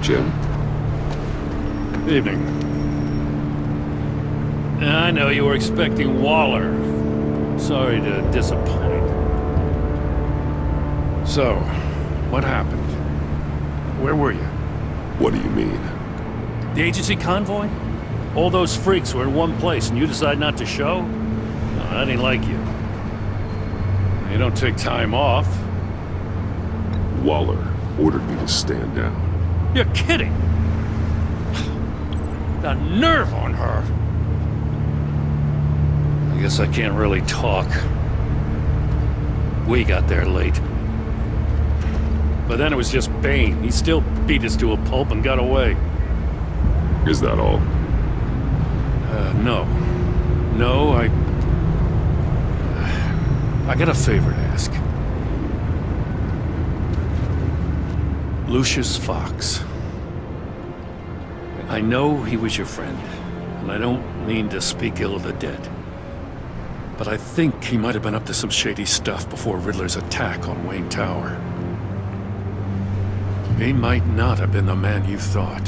Jim? Evening. I know you were expecting Waller. Sorry to disappoint. So, what happened? Where were you? What do you mean? The agency convoy? All those freaks were in one place and you decide not to show? No, I didn't like you. You don't take time off. Waller ordered me to stand down. You're kidding! The nerve on her! I guess I can't really talk. We got there late. But then it was just Bane. He still beat us to a pulp and got away. Is that all? No. No, I got a favor to ask. Lucius Fox. I know he was your friend, and I don't mean to speak ill of the dead. But I think he might have been up to some shady stuff before Riddler's attack on Wayne Tower. He might not have been the man you thought.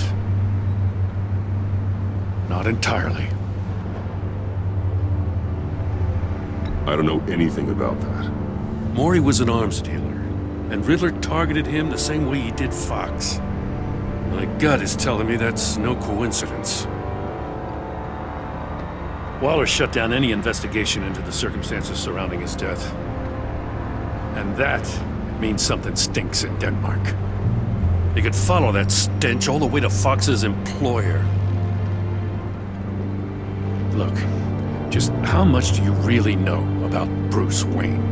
Not entirely. I don't know anything about that. Maury was an arms dealer, and Riddler targeted him the same way he did Fox. My gut is telling me that's no coincidence. Waller shut down any investigation into the circumstances surrounding his death. And that means something stinks in Denmark. You could follow that stench all the way to Fox's employer. Look, just how much do you really know about Bruce Wayne?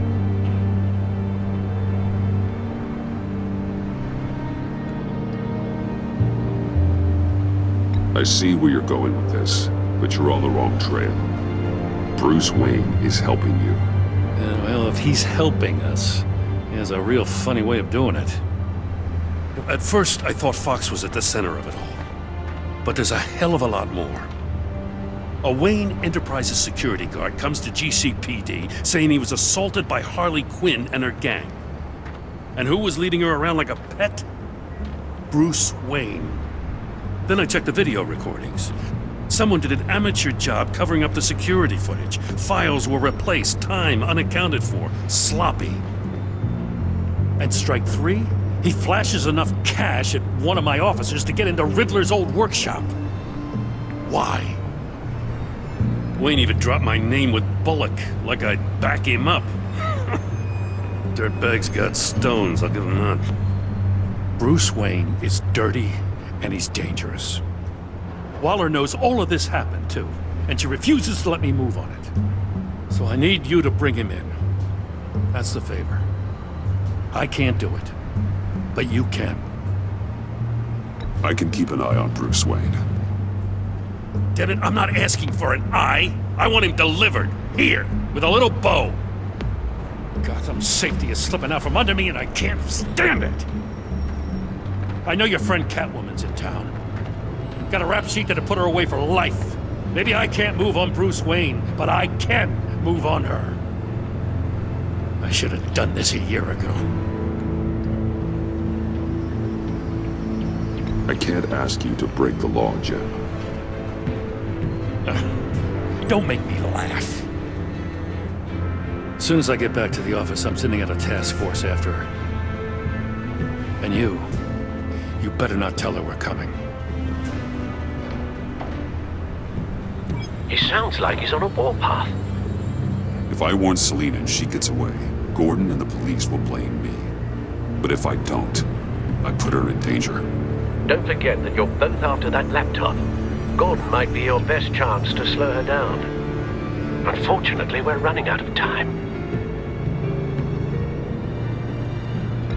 I see where you're going with this, but you're on the wrong trail. Bruce Wayne is helping you. Well, if he's helping us, he has a real funny way of doing it. At first, I thought Fox was at the center of it all. But there's a hell of a lot more. A Wayne Enterprises security guard comes to GCPD saying he was assaulted by Harley Quinn and her gang. And who was leading her around like a pet? Bruce Wayne. Then I checked the video recordings. Someone did an amateur job covering up the security footage. Files were replaced, time unaccounted for, sloppy. And strike three? He flashes enough cash at one of my officers to get into Riddler's old workshop. Why? Wayne even dropped my name with Bullock, like I'd back him up. Dirtbag's got stones, I'll give him that. Bruce Wayne is dirty and he's dangerous. Waller knows all of this happened, too, and she refuses to let me move on it. So I need you to bring him in. That's the favor. I can't do it, but you can. I can keep an eye on Bruce Wayne. Damn it, I'm not asking for an eye. I want him delivered, here, with a little bow. Gotham safety is slipping out from under me and I can't stand it. I know your friend Catwoman's in town. Got a rap sheet that'll put her away for life. Maybe I can't move on Bruce Wayne, but I can move on her. I should have done this a year ago. I can't ask you to break the law, Jim. Don't make me laugh. As soon as I get back to the office, I'm sending out a task force after her. And you better not tell her we're coming. He sounds like he's on a warpath. If I warn Selina and she gets away, Gordon and the police will blame me. But if I don't, I put her in danger. Don't forget that you're both after that laptop. Gordon might be your best chance to slow her down. Unfortunately, we're running out of time.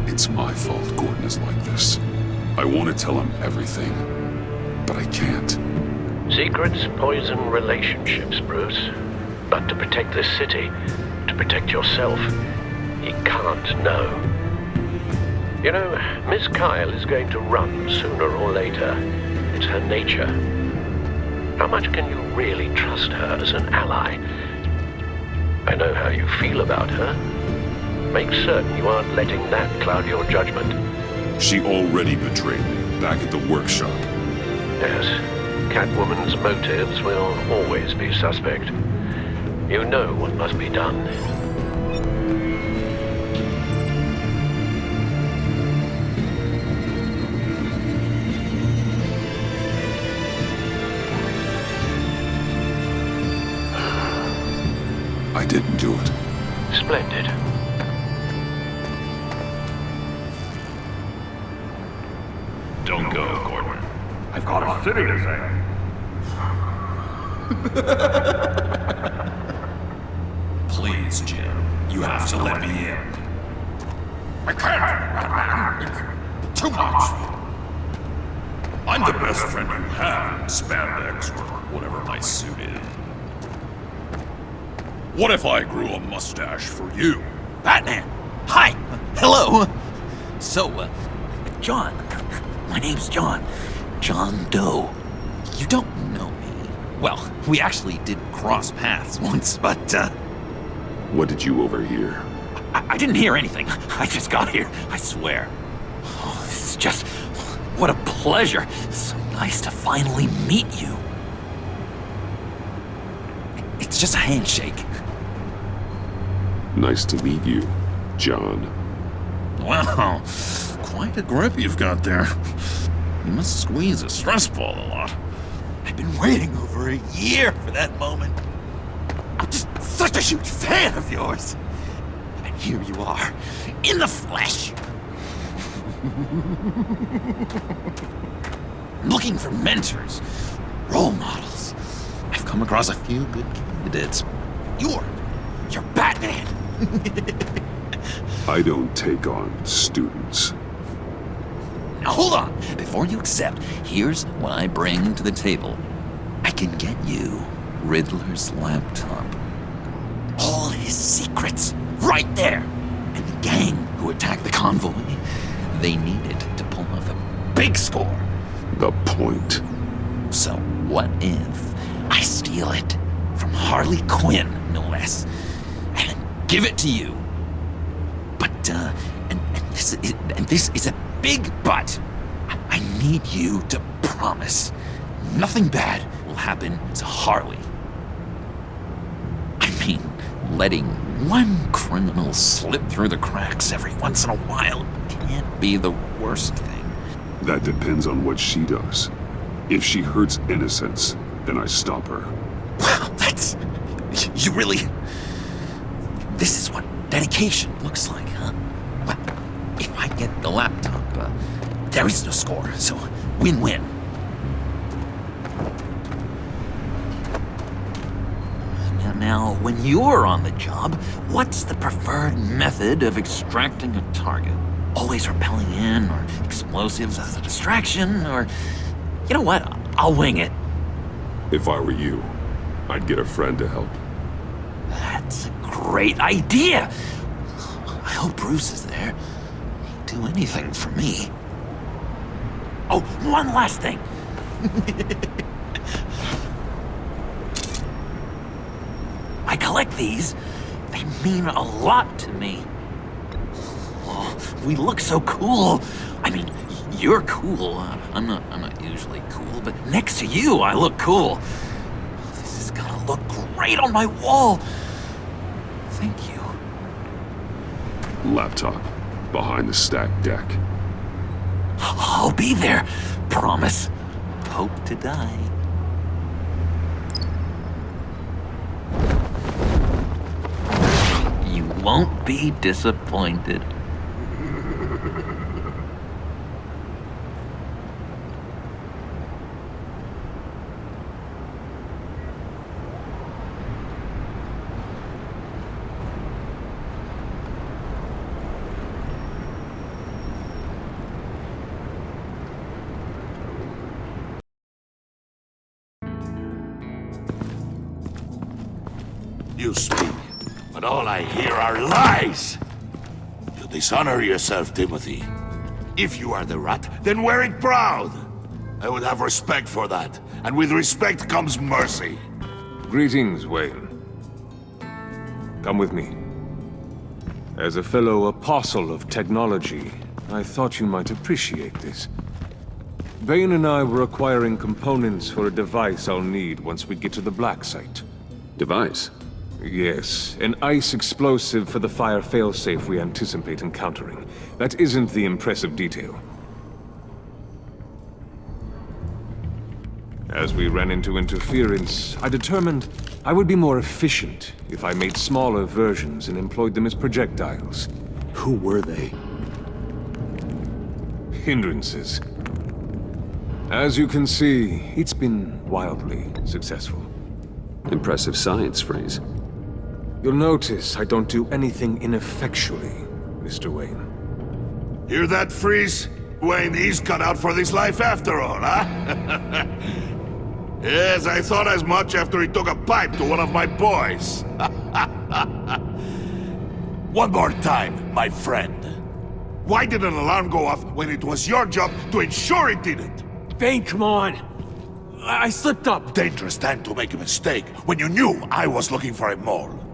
It's my fault Gordon is like this. I want to tell him everything, but I can't. Secrets poison relationships, Bruce. But to protect this city, to protect yourself, he can't know. You know, Miss Kyle is going to run sooner or later. It's her nature. How much can you really trust her as an ally? I know how you feel about her. Make certain you aren't letting that cloud your judgment. She already betrayed me. back at the workshop. Yes, Catwoman's motives will always be suspect. You know what must be done. I didn't do it. Splendid. Don't go, Gordon. I've got a city to save. Please, Jim. You have to let me in. I can't, Batman. It's too much. I'm the best friend you have in spandex or whatever my suit is. What if I grew a mustache for you? Batman! Hi! Hello! So, John. My name's John. John Doe. You don't know me. Well, we actually did cross paths once, but, What did you overhear? I didn't hear anything. I just got here, I swear. Oh, this is just... What a pleasure. So nice to finally meet you. It's just a handshake. Nice to meet you, John. Wow, quite a grip you've got there. You must squeeze a stress ball a lot. I've been waiting over a year for that moment. I'm just such a huge fan of yours. And here you are, in the flesh. I'm looking for mentors, role models. I've come across a few good candidates. You're Batman. I don't take on students. Now hold on. Before you accept, here's what I bring to the table. I can get you Riddler's laptop. All his secrets, right there. And the gang who attacked the convoy, they needed to pull off a big score. The point. So what if I steal it from Harley Quinn, no less, and give it to you? But, and this is a big but. I need you to promise nothing bad will happen to Harley. I mean, letting one criminal slip through the cracks every once in a while can't be the worst thing. That depends on what she does. If she hurts innocents, then I stop her. Wow, that's... You really... This is what dedication looks like, huh? Well, if I get the laptop, there is no score, so win-win. Now, when you're on the job, what's the preferred method of extracting a target? Always rappelling in, or explosives as a distraction, or... You know what? I'll wing it. If I were you, I'd get a friend to help. That's a great idea! I hope Bruce is there. He'd do anything for me. Oh, one last thing! I collect these. They mean a lot to me. Oh, we look so cool. I mean, you're cool. I'm not usually cool, but next to you, I look cool. This is gonna look great on my wall. Thank you. Laptop. Behind the stacked deck. I'll be there. Promise. Hope to die. You won't be disappointed. You speak, but all I hear are lies! You dishonor yourself, Timothy. If you are the rat, then wear it proud! I would have respect for that, and with respect comes mercy. Greetings, Wayne. Come with me. As a fellow apostle of technology, I thought you might appreciate this. Bane and I were acquiring components for a device I'll need once we get to the Black Site. Device? Yes, an ice explosive for the fire failsafe we anticipate encountering. That isn't the impressive detail. As we ran into interference, I determined I would be more efficient if I made smaller versions and employed them as projectiles. Who were they? Hindrances. As you can see, it's been wildly successful. Impressive science, Freeze. You'll notice I don't do anything ineffectually, Mr. Wayne. Hear that, Freeze? Wayne, he's cut out for this life after all, huh? Yes, I thought as much after he took a pipe to one of my boys. One more time, my friend. Why did an alarm go off when it was your job to ensure it didn't? Bane, come on! I slipped up! Dangerous time to make a mistake when you knew I was looking for a mole.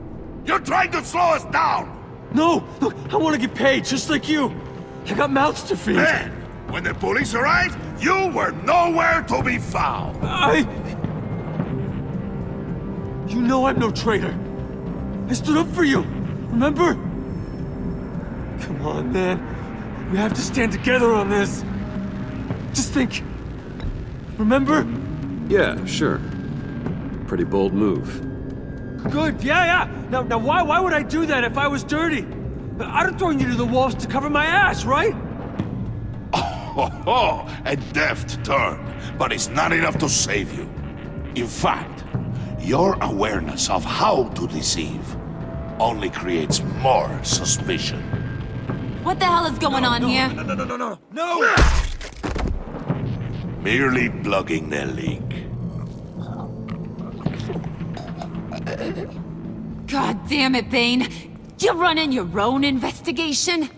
You're trying to slow us down! No! Look, I want to get paid, just like you! I got mouths to feed! Then, when the police arrived, you were nowhere to be found! You know I'm no traitor! I stood up for you! Remember? Come on, man. We have to stand together on this! Just think... Remember? Yeah, sure. Pretty bold move. Good, yeah. Now why would I do that if I was dirty? I'd have thrown you to the wolves to cover my ass, right? Oh, a deft turn, but it's not enough to save you. In fact, your awareness of how to deceive only creates more suspicion. What the hell is going on here? No! Merely plugging the leak. God damn it, Bane. You running your own investigation?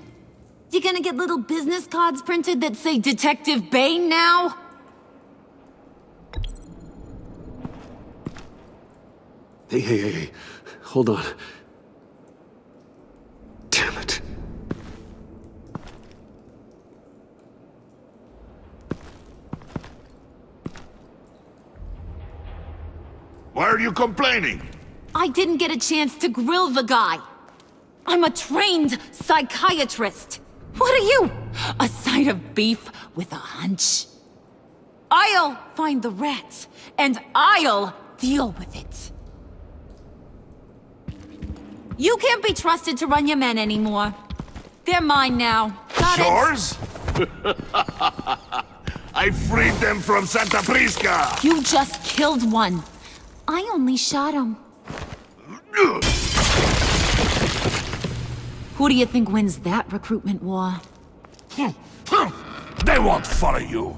You gonna get little business cards printed that say Detective Bane now? Hey. Hold on. Damn it. Why are you complaining? I didn't get a chance to grill the guy. I'm a trained psychiatrist. What are you? A side of beef with a hunch? I'll find the rat, and I'll deal with it. You can't be trusted to run your men anymore. They're mine now. Got it? Yours? I freed them from Santa Prisca! You just killed one. I only shot him. Who do you think wins that recruitment war? They won't follow you.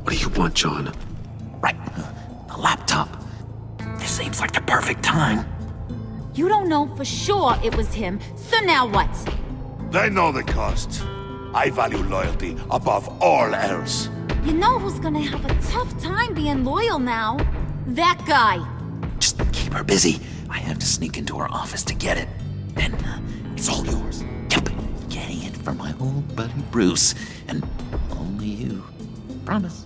What do you want, John? Right. The laptop. This seems like the perfect time. You don't know for sure it was him, so now what? They know the cost. I value loyalty above all else. You know who's gonna have a tough time being loyal now? That guy. Just keep her busy. I have to sneak into her office to get it. Then it's all yours. Yep. Getting it from my old buddy Bruce. And only you. Promise.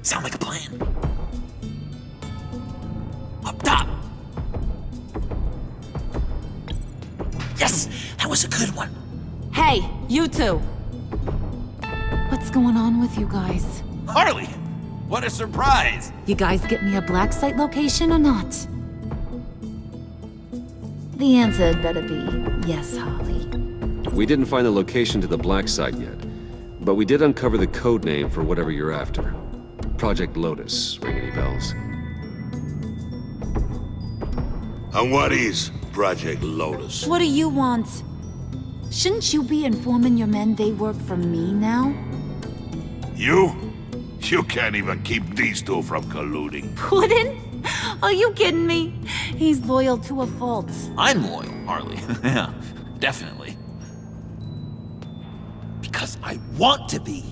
Sound like a plan? Up top. Yes, that was a good one. Hey, you two. What's going on with you guys? Harley, what a surprise. You guys get me a black site location or not? The answer had better be yes, Harley. We didn't find the location to the black site yet, but we did uncover the code name for whatever you're after. Project Lotus. Ring any bells? And what is Project Lotus? What do you want? Shouldn't you be informing your men they work for me now? You? You can't even keep these two from colluding. Puddin'? Are you kidding me? He's loyal to a fault. I'm loyal, Harley. Yeah, definitely. Because I want to be.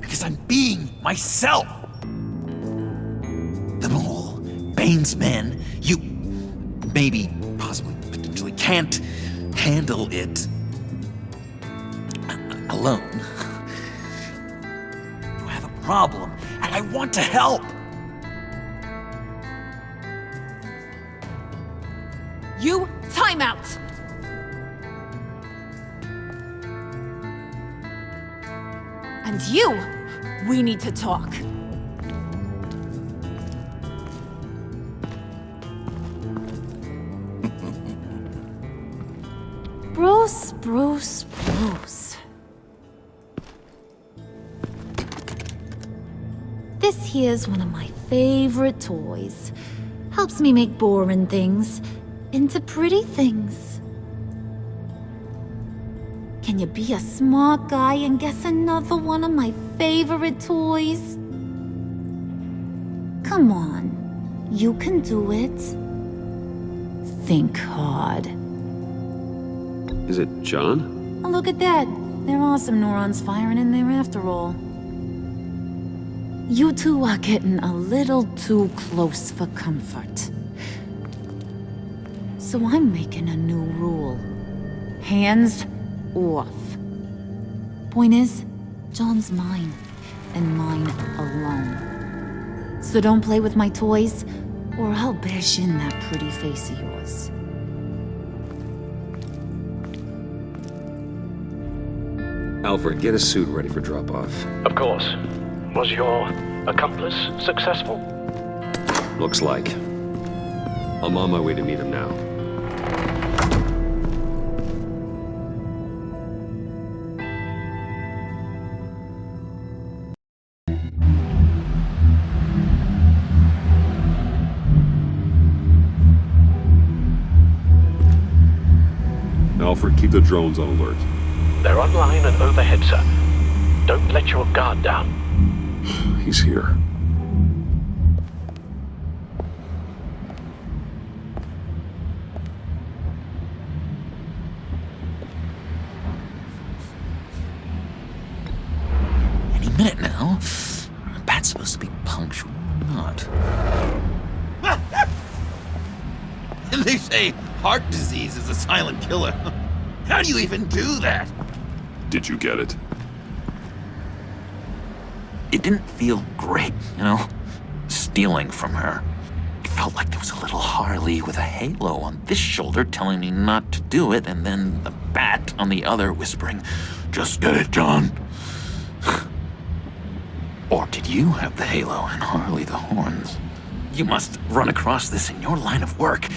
Because I'm being myself. The mole, Bane's men, you maybe, possibly, potentially can't handle it alone. problem, and I want to help. You, time out! And you, we need to talk. Bruce. This here's one of my favorite toys. Helps me make boring things into pretty things. Can you be a smart guy and guess another one of my favorite toys? Come on, you can do it. Think hard. Is it John? Oh, look at that. There are some neurons firing in there after all. You two are getting a little too close for comfort. So I'm making a new rule. Hands off. Point is, John's mine, and mine alone. So don't play with my toys, or I'll bash in that pretty face of yours. Alfred, get a suit ready for drop-off. Of course. Was your accomplice successful? Looks like. I'm on my way to meet him now. Alfred, keep the drones on alert. They're online and overhead, sir. Don't let your guard down. He's here. Any minute now. Bat's supposed to be punctual or not. They say heart disease is a silent killer. How do you even do that? Did you get it? It didn't feel great, you know? Stealing from her. It felt like there was a little Harley with a halo on this shoulder telling me not to do it, and then the Bat on the other whispering, "Just get it, John." Or did you have the halo and Harley the horns? You must run across this in your line of work.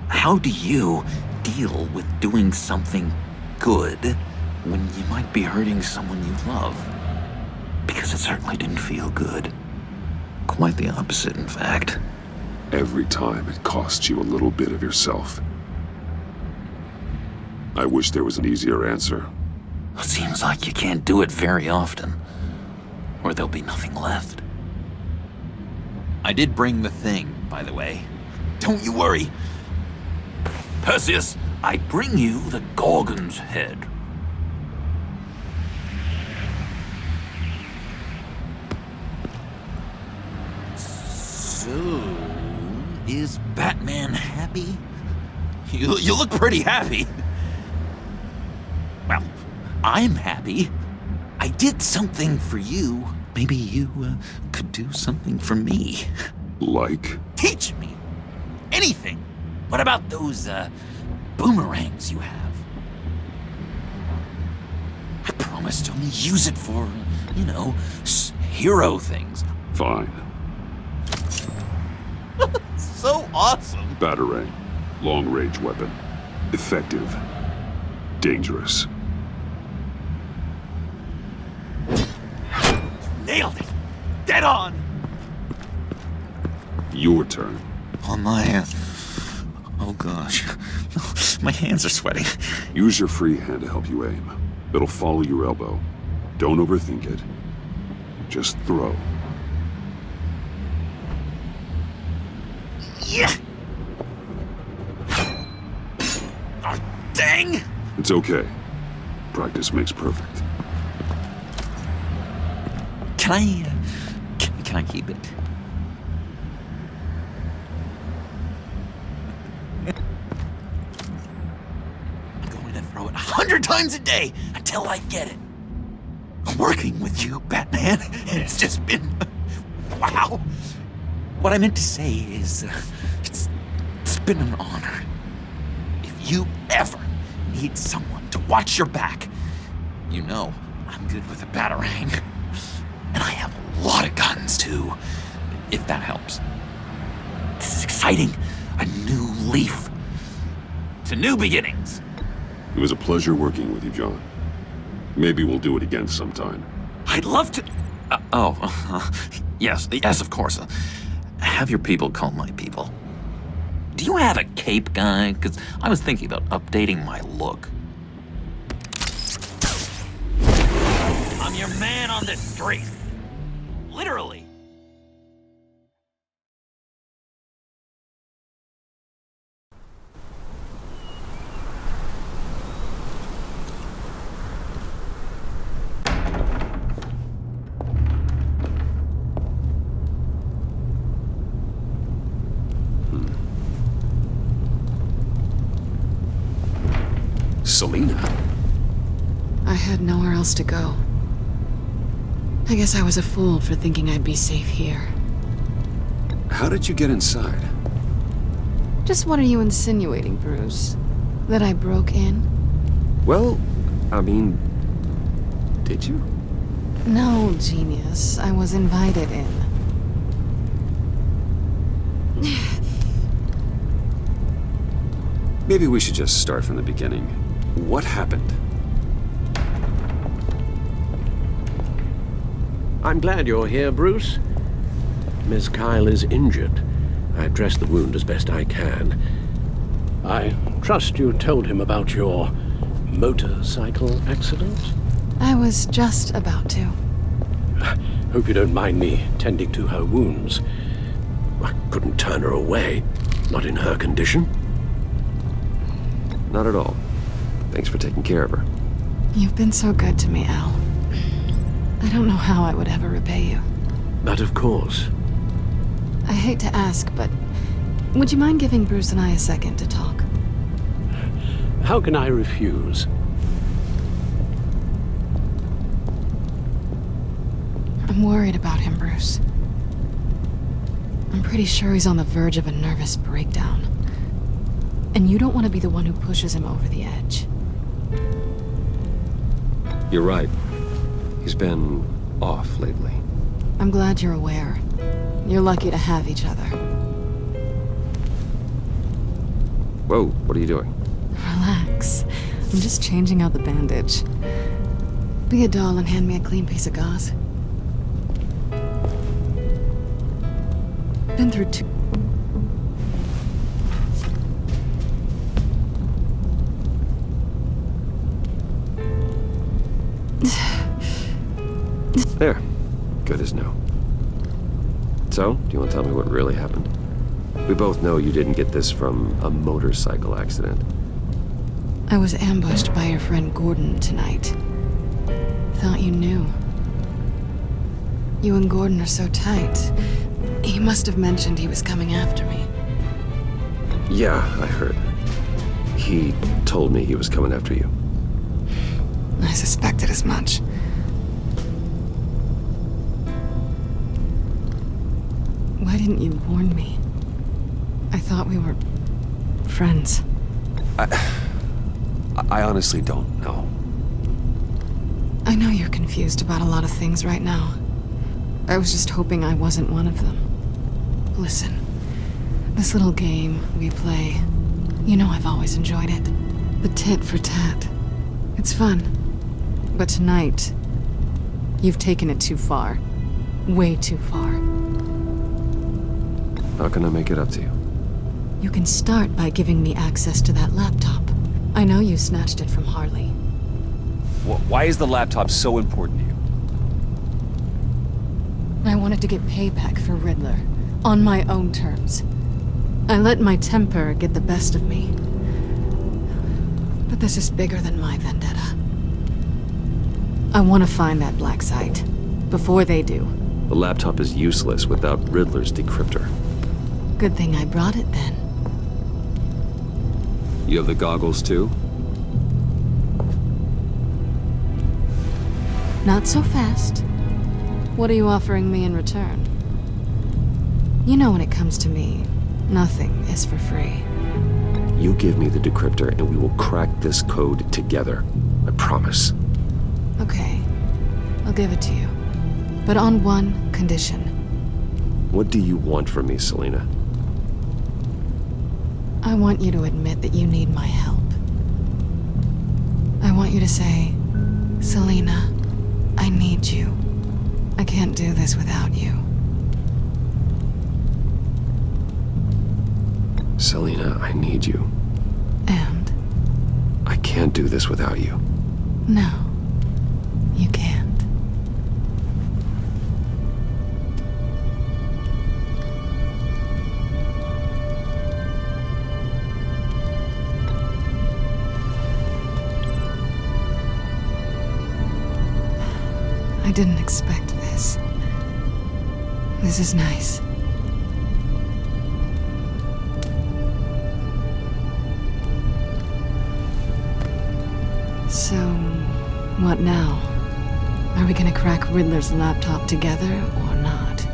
How do you deal with doing something good when you might be hurting someone you love? Because it certainly didn't feel good. Quite the opposite, in fact. Every time it costs you a little bit of yourself. I wish there was an easier answer. Seems like you can't do it very often, or there'll be nothing left. I did bring the thing, by the way. Don't you worry. Perseus, I bring you the Gorgon's head. So, is Batman happy? You look pretty happy. Well, I'm happy. I did something for you. Maybe you could do something for me. Like? Teach me. Anything. What about those boomerangs you have? I promise to only use it for, you know, hero things. Fine. So awesome. Batarang. Long-range weapon. Effective. Dangerous. Nailed it. Dead on. Your turn. On my... Oh gosh. My hands are sweating. Use your free hand to help you aim. It'll follow your elbow. Don't overthink it. Just throw. Yeah. Oh, dang. It's okay. Practice makes perfect. Can I... Can I keep it? I'm going to throw it 100 times a day until I get it. working with you, Batman. It's just been... wow. What I meant to say is, it's been an honor. If you ever need someone to watch your back, you know I'm good with a batarang. And I have a lot of guns, too, if that helps. This is exciting. A new leaf. To new beginnings. It was a pleasure working with you, John. Maybe we'll do it again sometime. I'd love to... yes, of course. Have your people call my people. Do you have a cape, guy? Because I was thinking about updating my look. I'm your man on the street. Literally. Selina? I had nowhere else to go. I guess I was a fool for thinking I'd be safe here. How did you get inside? Just what are you insinuating, Bruce? That I broke in? Well, I mean... did you? No, genius. I was invited in. Maybe we should just start from the beginning. What happened? I'm glad you're here, Bruce. Miss Kyle is injured. I've dressed the wound as best I can. I trust you told him about your motorcycle accident? I was just about to. Hope you don't mind me tending to her wounds. I couldn't turn her away, not in her condition. Not at all. Thanks for taking care of her. You've been so good to me, Al. I don't know how I would ever repay you. But of course. I hate to ask, but would you mind giving Bruce and I a second to talk? How can I refuse? I'm worried about him, Bruce. I'm pretty sure he's on the verge of a nervous breakdown. And you don't want to be the one who pushes him over the edge. You're right. He's been off lately. I'm glad you're aware. You're lucky to have each other. Whoa, what are you doing? Relax. I'm just changing out the bandage. Be a doll and hand me a clean piece of gauze. Been through two... There. Good as new. So, do you want to tell me what really happened? We both know you didn't get this from a motorcycle accident. I was ambushed by your friend Gordon tonight. Thought you knew. You and Gordon are so tight. He must have mentioned he was coming after me. Yeah, I heard. He told me he was coming after you. I suspected as much. Why didn't you warn me? I thought we were... friends. I honestly don't know. I know you're confused about a lot of things right now. I was just hoping I wasn't one of them. Listen, this little game we play, you know I've always enjoyed it. The tit for tat. It's fun. But tonight, you've taken it too far. Way too far. How can I make it up to you? You can start by giving me access to that laptop. I know you snatched it from Harley. Why is the laptop so important to you? I wanted to get payback for Riddler, on my own terms. I let my temper get the best of me. But this is bigger than my vendetta. I want to find that black site, before they do. The laptop is useless without Riddler's decryptor. Good thing I brought it then. You have the goggles too? Not so fast. What are you offering me in return? You know when it comes to me, nothing is for free. You give me the decryptor and we will crack this code together. I promise. Okay, I'll give it to you. But on one condition. What do you want from me, Selina? I want you to admit that you need my help. I want you to say, Selina, I need you. I can't do this without you. Selina, I need you. And? I can't do this without you. No, you can't. I didn't expect this. This is nice. So, what now? Are we gonna crack Riddler's laptop together or not?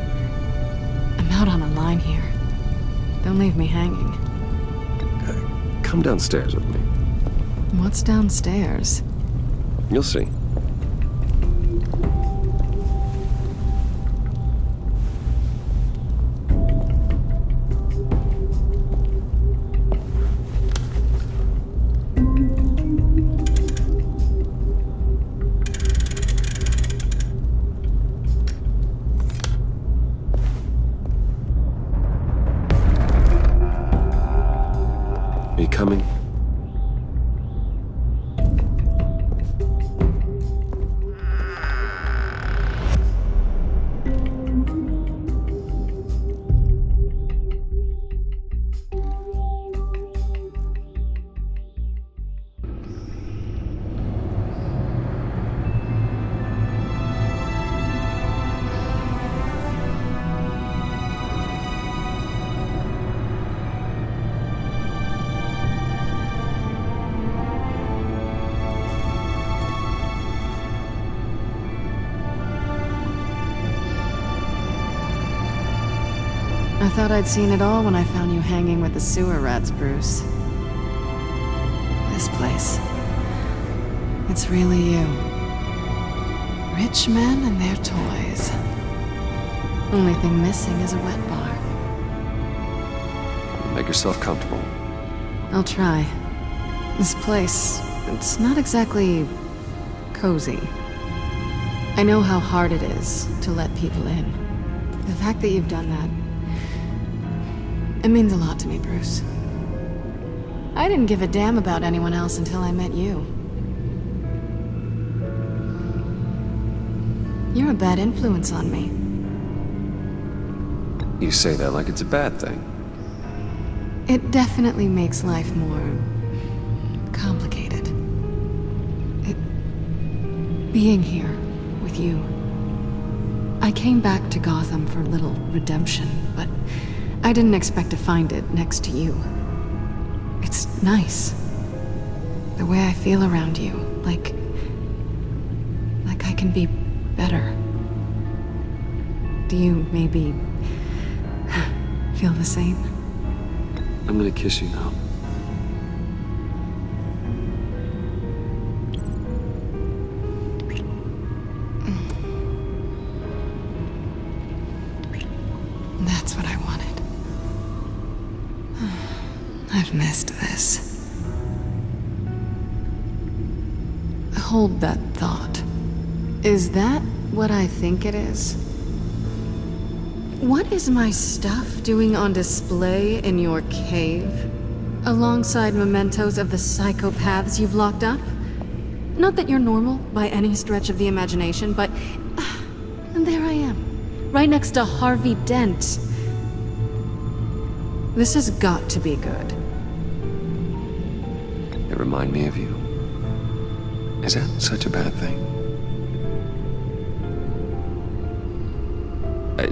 I'm out on a line here. Don't leave me hanging. Come downstairs with me. What's downstairs? You'll see. Are you coming? I thought I'd seen it all when I found you hanging with the sewer rats, Bruce. This place. It's really you. Rich men and their toys. Only thing missing is a wet bar. Make yourself comfortable. I'll try. This place, it's not exactly cozy. I know how hard it is to let people in. The fact that you've done that, it means a lot to me, Bruce. I didn't give a damn about anyone else until I met you. You're a bad influence on me. You say that like it's a bad thing. It definitely makes life more complicated. Being here with you. I came back to Gotham for a little redemption, but I didn't expect to find it next to you. It's nice. The way I feel around you, like I can be better. Do you maybe feel the same? I'm gonna kiss you now. That's what I wanted. I've missed this. Hold that thought. Is that what I think it is? What is my stuff doing on display in your cave? Alongside mementos of the psychopaths you've locked up? Not that you're normal by any stretch of the imagination, but... and there I am, right next to Harvey Dent. This has got to be good. They remind me of you. Is that such a bad thing?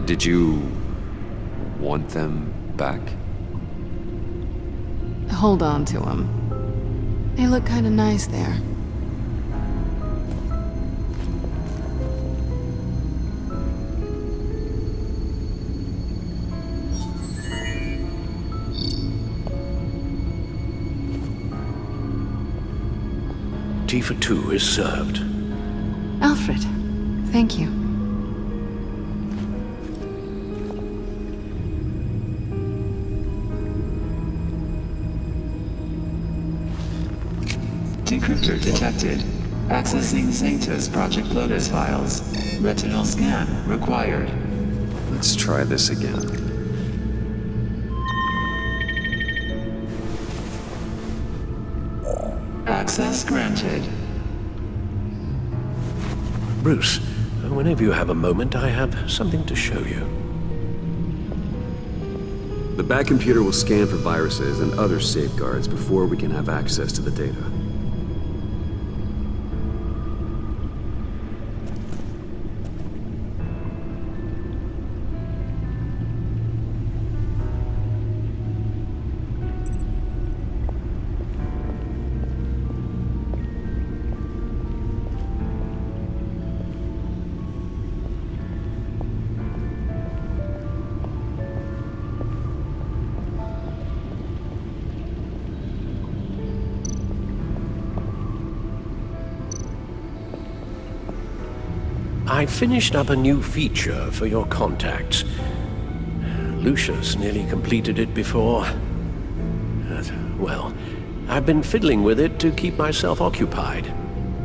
Did you want them back? Hold on to them. They look kind of nice there. tea for two is served. Alfred, thank you. Decryptor detected. Accessing Zeta's Project Lotus files. Retinal scan required. Let's try this again. Access granted. Bruce, whenever you have a moment, I have something to show you. The back computer will scan for viruses and other safeguards before we can have access to the data. I finished up a new feature for your contacts. Lucius nearly completed it before. Well, I've been fiddling with it to keep myself occupied.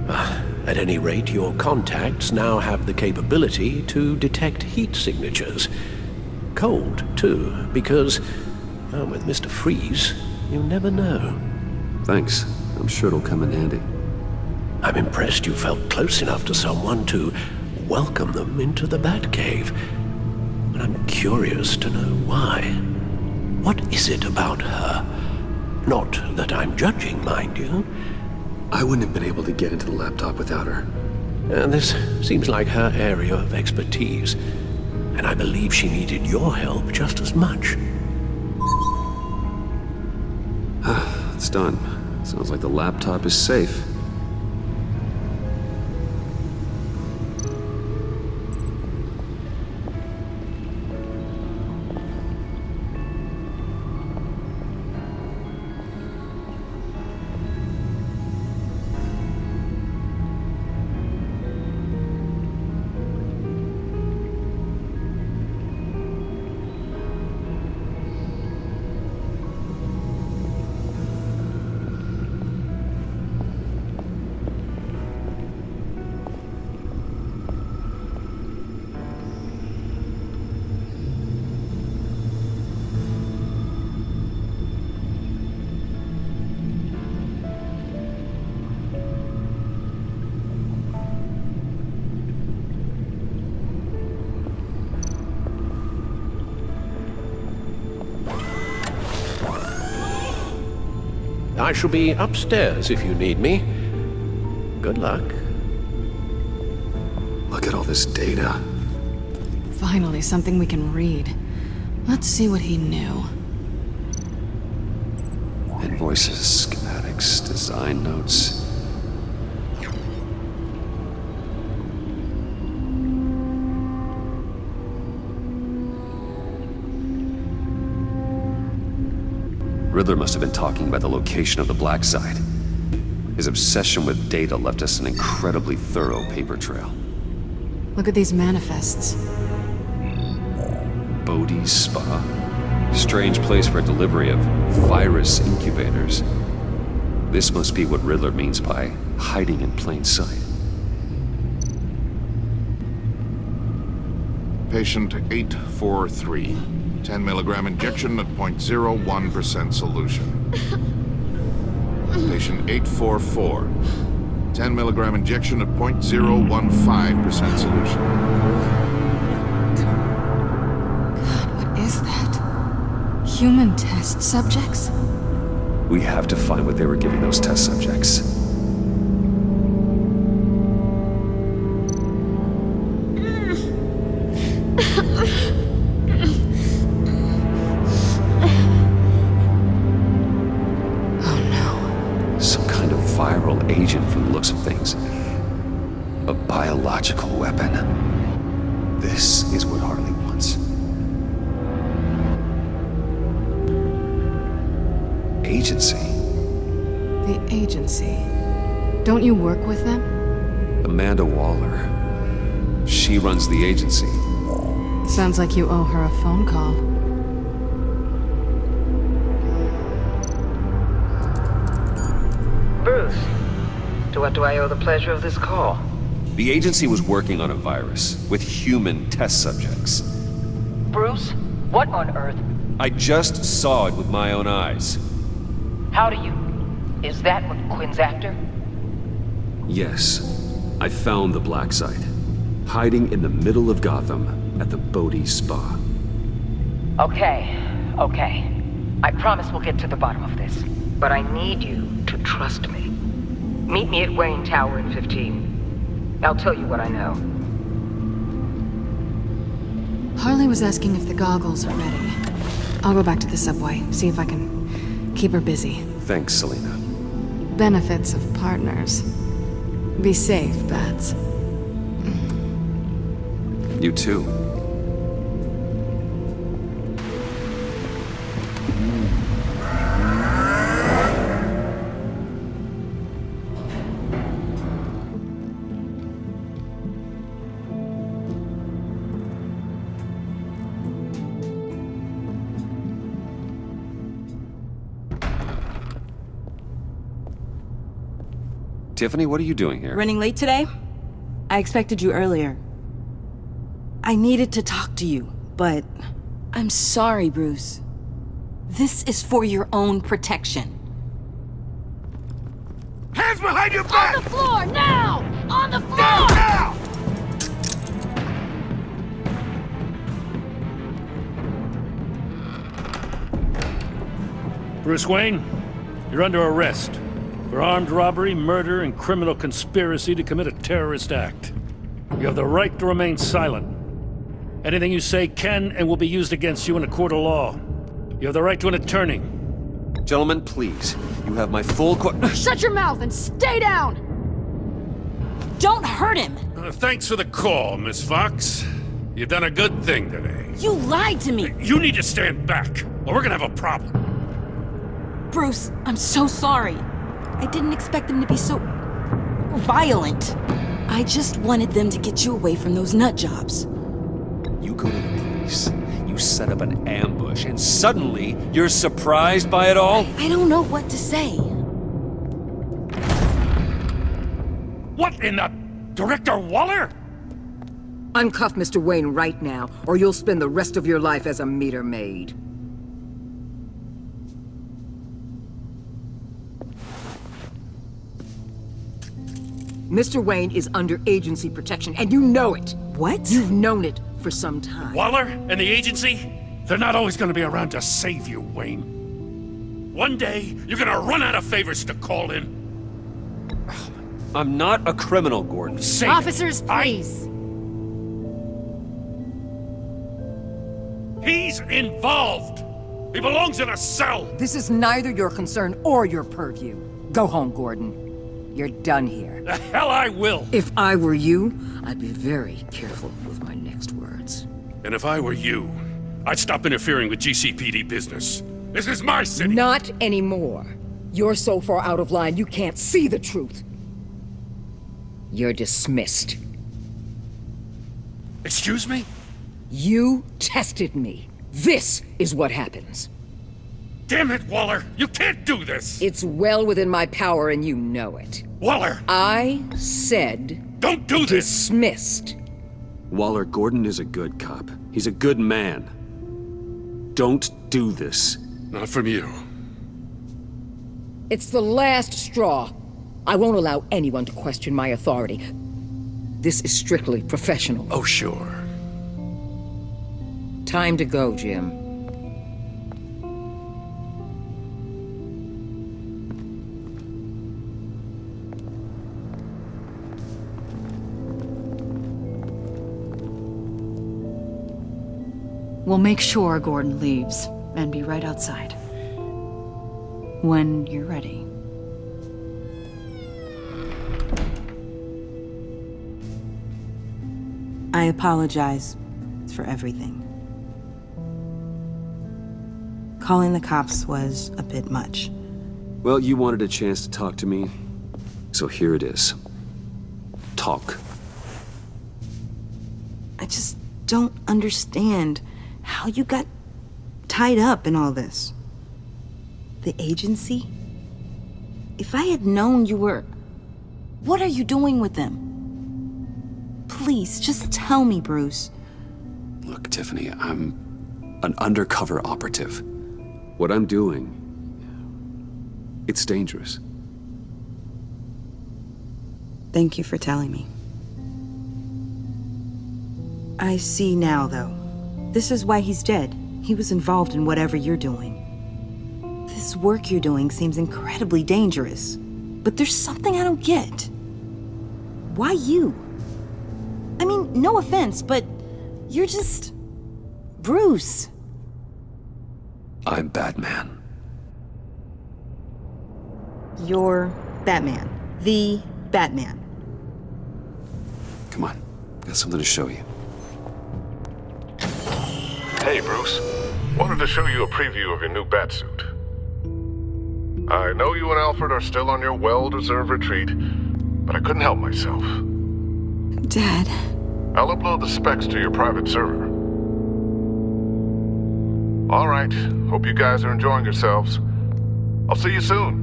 At any rate, your contacts now have the capability to detect heat signatures. Cold, too, because, well, with Mr. Freeze, you never know. Thanks. I'm sure it'll come in handy. I'm impressed you felt close enough to someone to welcome them into the Batcave. But I'm curious to know why. What is it about her? Not that I'm judging, mind you. I wouldn't have been able to get into the laptop without her. This seems like her area of expertise, and I believe she needed your help just as much. It's done. Sounds like the laptop is safe. I shall be upstairs if you need me. Good luck. Look at all this data. Finally, something we can read. Let's see what he knew. Invoices, schematics, design notes. Riddler must have been talking about the location of the Black Site. His obsession with data left us an incredibly thorough paper trail. Look at these manifests. Bodhi's Spa? Strange place for a delivery of virus incubators. This must be what Riddler means by hiding in plain sight. Patient 843. 10 milligram injection at 0.01% solution. Patient 844. 10 milligram injection at 0.015% solution. God, what is that? Human test subjects? We have to find what they were giving those test subjects. Agent from the looks of things. A biological weapon. This is what Harley wants. Agency. The agency. Don't you work with them? Amanda Waller. She runs the agency. Sounds like you owe her a phone call. Bruce, to what do I owe the pleasure of this call? The agency was working on a virus with human test subjects. Bruce, what on earth? I just saw it with my own eyes. How do you? Is that what Quinn's after? Yes, I found the black site, hiding in the middle of Gotham at the Bodhi Spa. Okay. I promise we'll get to the bottom of this. But I need you to trust me. Meet me at Wayne Tower in 15. I'll tell you what I know. Harley was asking if the goggles are ready. I'll go back to the subway, see if I can keep her busy. Thanks, Selina. Benefits of partners. Be safe, Bats. You too. Tiffany, what are you doing here? Running late today? I expected you earlier. I needed to talk to you, but I'm sorry, Bruce. This is for your own protection. Hands behind your back! On the floor, now! On the floor! Now! Bruce Wayne, you're under arrest for armed robbery, murder, and criminal conspiracy to commit a terrorist act. You have the right to remain silent. Anything you say can and will be used against you in a court of law. You have the right to an attorney. Gentlemen, please. You have my full Shut your mouth and stay down! Don't hurt him! Thanks for the call, Miss Fox. You've done a good thing today. You lied to me! You need to stand back, or we're gonna have a problem. Bruce, I'm so sorry. I didn't expect them to be so violent. I just wanted them to get you away from those nut jobs. You go to the police, you set up an ambush, and suddenly you're surprised by it all? I don't know what to say. What in the... Director Waller? Uncuff Mr. Wayne right now, or you'll spend the rest of your life as a meter maid. Mr. Wayne is under agency protection, and you know it. What? You've known it for some time. Waller and the agency? They're not always gonna be around to save you, Wayne. One day, you're gonna run out of favors to call in. I'm not a criminal, Gordon. Say Officers, please. He's involved. He belongs in a cell. This is neither your concern or your purview. Go home, Gordon. You're done here. The hell I will. If I were you, I'd be very careful with my next words. And if I were you, I'd stop interfering with GCPD business. This is my city. Not anymore. You're so far out of line you can't see the truth. You're dismissed. Excuse me? You tested me. This is what happens. Damn it, Waller! You can't do this! It's well within my power and you know it. Waller! I said... Don't do this! Dismissed. Waller, Gordon is a good cop. He's a good man. Don't do this. Not from you. It's the last straw. I won't allow anyone to question my authority. This is strictly professional. Oh, sure. Time to go, Jim. We'll make sure Gordon leaves, and be right outside. When you're ready. I apologize for everything. Calling the cops was a bit much. Well, you wanted a chance to talk to me. So here it is. Talk. I just don't understand how you got tied up in all this. The agency? If I had known you were... What are you doing with them? Please, just tell me, Bruce. Look, Tiffany, I'm an undercover operative. What I'm doing, it's dangerous. Thank you for telling me. I see now, though. This is why he's dead. He was involved in whatever you're doing. This work you're doing seems incredibly dangerous. But there's something I don't get. Why you? I mean, no offense, but you're just... Bruce. I'm Batman. You're Batman. The Batman. Come on, got something to show you. Hey, Bruce. Wanted to show you a preview of your new Batsuit. I know you and Alfred are still on your well-deserved retreat, but I couldn't help myself. Dad. I'll upload the specs to your private server. All right. Hope you guys are enjoying yourselves. I'll see you soon.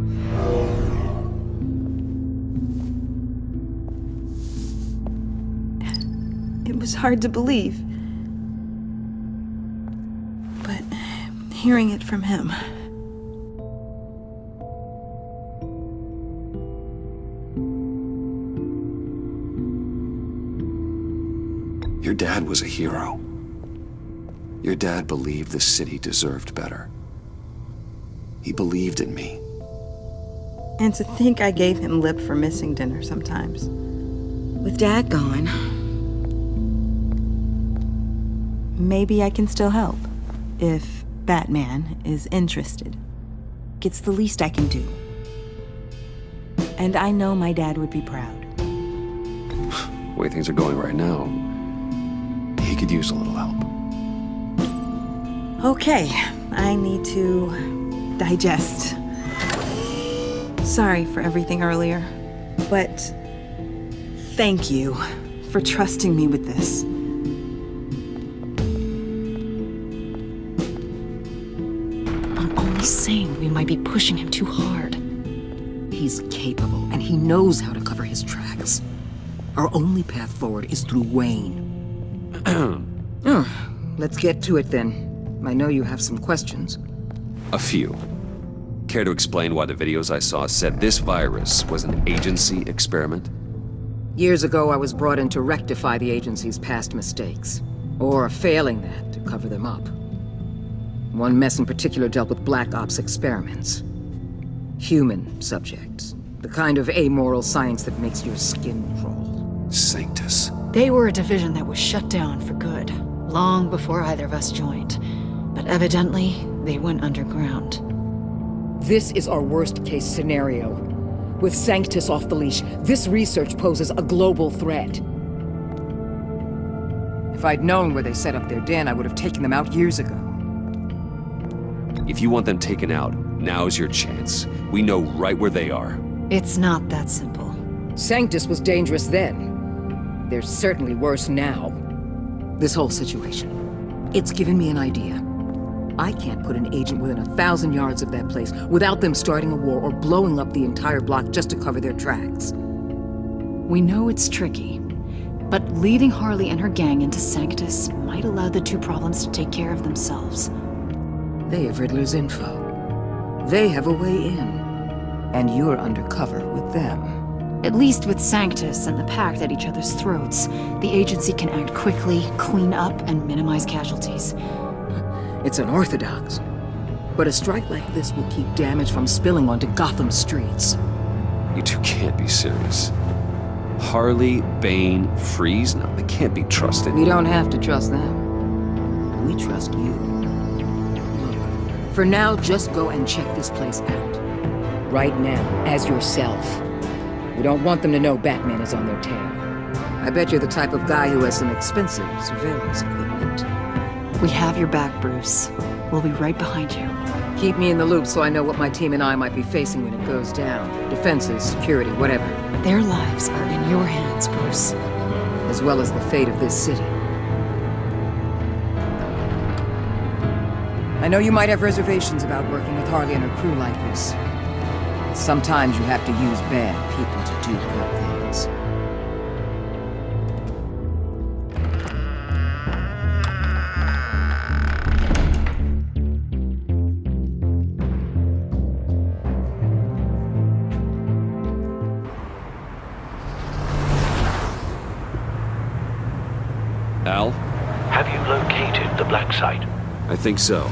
It was hard to believe. But hearing it from him... Your dad was a hero. Your dad believed the city deserved better. He believed in me. And to think I gave him lip for missing dinner sometimes. With Dad gone, maybe I can still help. If Batman is interested. It's the least I can do. And I know my dad would be proud. The way things are going right now, he could use a little help. Okay, I need to digest. Sorry for everything earlier, but thank you for trusting me with this. I'm only saying we might be pushing him too hard. He's capable, and he knows how to cover his tracks. Our only path forward is through Wayne. Let's get to it then. I know you have some questions. A few. Care to explain why the videos I saw said this virus was an agency experiment? Years ago, I was brought in to rectify the agency's past mistakes. Or failing that, to cover them up. One mess in particular dealt with Black Ops experiments. Human subjects. The kind of amoral science that makes your skin crawl. Sanctus. They were a division that was shut down for good, long before either of us joined. But evidently, they went underground. This is our worst-case scenario. With Sanctus off the leash, this research poses a global threat. If I'd known where they set up their den, I would have taken them out years ago. If you want them taken out, now's your chance. We know right where they are. It's not that simple. Sanctus was dangerous then. They're certainly worse now. This whole situation, it's given me an idea. I can't put an agent within 1,000 yards of that place without them starting a war or blowing up the entire block just to cover their tracks. We know it's tricky, but leading Harley and her gang into Sanctus might allow the two problems to take care of themselves. They have Riddler's info. They have a way in. And you're undercover with them. At least with Sanctus and the Pact at each other's throats, the agency can act quickly, clean up, and minimize casualties. It's unorthodox. But a strike like this will keep damage from spilling onto Gotham streets. You two can't be serious. Harley, Bane, Freeze? No, they can't be trusted. We don't have to trust them. We trust you. Look, for now, just go and check this place out. Right now, as yourself. We don't want them to know Batman is on their tail. I bet you're the type of guy who has some expensive surveillance equipment. We have your back, Bruce. We'll be right behind you. Keep me in the loop so I know what my team and I might be facing when it goes down. Defenses, security, whatever. Their lives are in your hands, Bruce. As well as the fate of this city. I know you might have reservations about working with Harley and her crew like this. Sometimes you have to use bad people to do good things. Al? Have you located the black site? I think so.